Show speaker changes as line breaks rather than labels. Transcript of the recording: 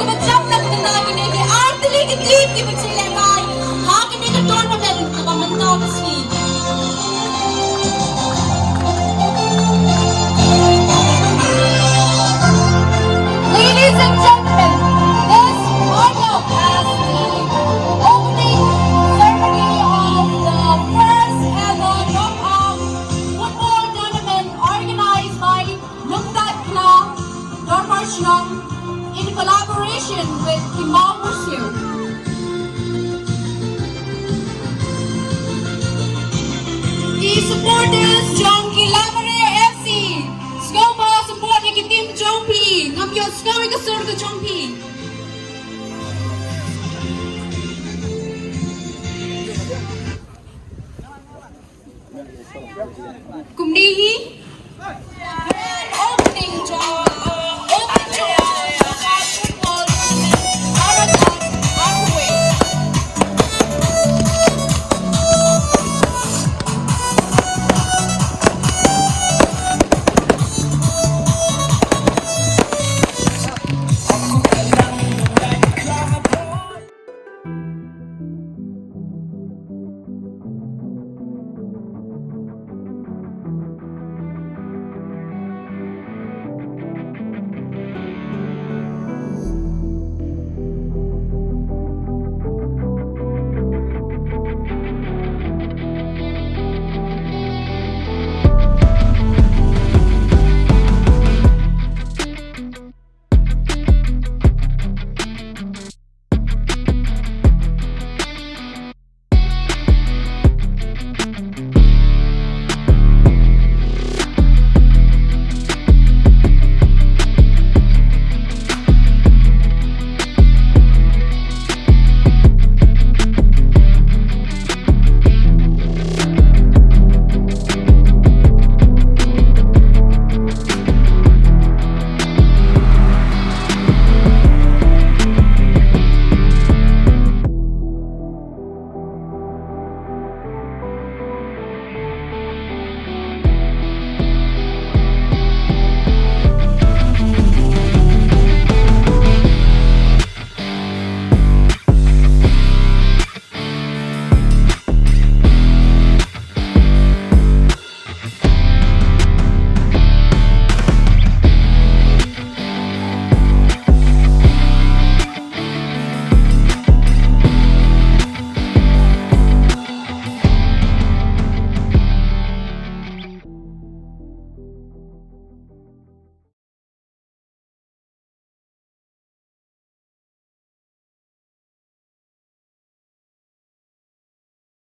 mag-jump na kita kiniki. Artili kitip kipag sila kay. Hakin ni ka tournament kapamantaw na sweet. Ladies and gentlemen, this audio has the opening ceremony of the first ever knockout football tournament organized by Lumdaitkhla, Dorbar, Shnong, in collaboration with the Mawbyrsiew. The supporters Jongki Lamare FC. Skopa support ni team Jongpi. Ngamyo skoy ka surga Jongpi. Kumdihi